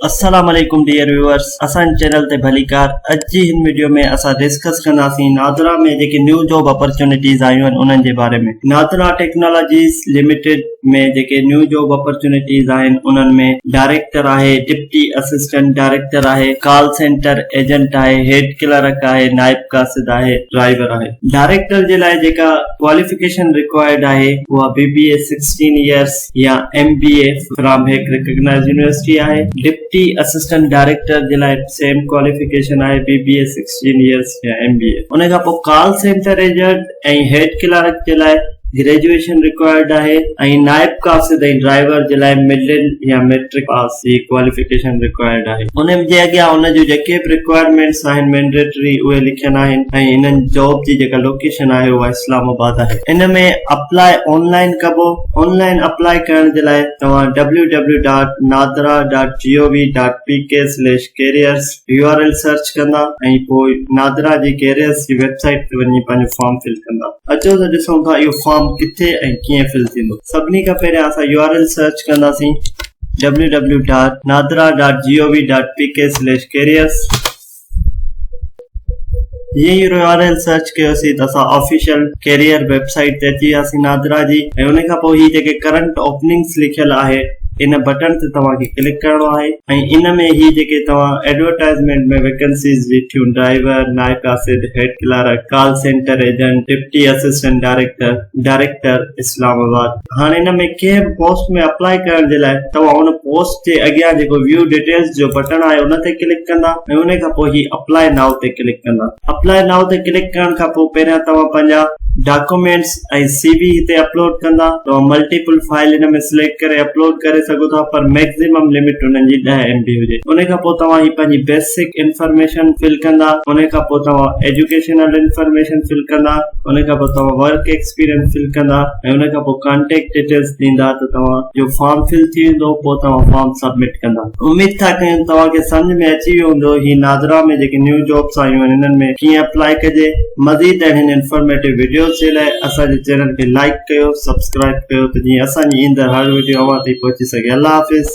अस्सलाम वालेकुम dear viewers, असां चैनल ते भलीकार। अॼु जी हिन वीडियो में असां डिस्कस कंदासीं नादरा में जेके न्यू जॉब अपॉर्चुनिटीज़ आयूं आहिनि उन्हनि जे बारे में। नादरा टेक्नोलॉजीज़ लिमिटेड में जेके न्यू जॉब अपॉर्चुनिटीज़ आहिनि उन्हनि में डायरेक्टर आहे, डिप्टी असिस्टेंट डायरेक्टर आहे, कॉल सेंटर एजेंट आहे, हेड क्लर्क आहे, नाइब कासिद आहे, ड्राइवर आहे। डायरेक्टर जे लाइ जेका क्वालिफिकेशन रिक्वायर्ड आहे उहा BBA 16 इयर्स या MBA फ्रॉम हिक रिकॉग्नाइज्ड यूनिवर्सिटी आहे। डिप्टी असिस्टेंट डायरेक्टर जे लाइ सेम क्वालिफिकेशन आहे, BBA 16 इयर्स या MBA। उन खां पोइ कॉल सेंटर एजेंट ऐं हेड क्लर्क जे लाइ ग्रेजुएशन रिक्वायर्ड आहे ऐं नाइब कासिद ऐं ड्राइवर जे लाइ मिडिल या मैट्रिक पास जी क्वालिफिकेशन रिक्वायर्ड आहे। उन जे अॻियां उन जो जेके बि रिक्वायरमेंट्स आहिनि मैंडेटरी उहे लिखियल आहिनि ऐं इन्हनि जॉब जी जेका लोकेशन आहे उहा इस्लामाबाद आहे। इन में अप्लाई ऑनलाइन कबो। ऑनलाइन अप्लाई करण जे लाइ तव्हां www.nadra.gov.pk/careers URL सर्च कंदा ऐं पोइ नादरा जी कैरियर्स जी वेबसाइट ते वञी पंहिंजो फॉर्म फिल कंदा। अचो त ॾिसूं था इहो फॉर्म किथे ऐं कीअं फिल थींदो। सभिनी खां पहिरियां असां URL सर्च कंदासीं www.nadra.gov.pk/careers। ये URL सर्च कयोसीं त असां ऑफिशियल कैरियर वेबसाइट ते अची वियासीं नादरा जी ऐं उन खां पोइ ही जेके करंट ओपनिंग्स लिखियल आहे इन बटन ते तव्हांखे क्लिक करणो आहे ऐं इन में ही जेके तव्हां एडवर्टाइजमेंट में वैकेंसीज ॾिठियूं ड्राइवर, नाइब कासिद, head clerk, call centre agent, deputy assistant director, director Islamabad. हाणे इन में कंहिं पोस्ट में अप्लाई करण जे लाइ तव्हां उन पोस्ट जे अॻियां जेको व्यू डिटेल्स जो बटन आहे उन ते क्लिक कंदा ऐं उन खां पोइ ही अप्लाई नाउ ते क्लिक कंदा। अप्लाई नाउ ते क्लिक करण खां पोइ पहिरियां तव्हां पंहिंजा डॉक्यूमेंट्स ऐं CV हिते अपलोड कंदा। तो मल्टीपल फाइल इन में सिलेक्ट करे अपलोड करे सघो था, पर मैक्सिमम लिमिट उन्हनि जी 10 MB हुजे। उन खां पोइ तव्हां ही पंहिंजी बेसिक इंफॉर्मेशन फिल कंदा। उन खां पोइ तव्हां एजुकेशनल इंफॉर्मेशन फिल कंदा। उन खां पोइ तव्हां वर्क एक्सपीरियंस फिल कंदा ऐं उन खां पोइ कॉन्टेक्ट डिटेल्स ॾींदा त तव्हां जो फॉर्म फिल थी वेंदो। पोइ तव्हां फॉर्म सबमिट कंदा। उम्मीद था कयूं तव्हांखे सम्झ में अची वियो हूंदो ही नादरा में जेके न्यू जॉब्स आयूं आहिनि इन्हनि में कीअं अप्लाई कजे। मज़ीद अहिड़नि इंफॉर्मेटिव वीडियोस जे लाइ असांजे चैनल खे लाइक कयो, सब्सक्राइब कयो त जीअं असांजी ईंदड़ हर वीडियो अव्हां ताईं पहुची सघे। अल्लाह हाफ़िज़।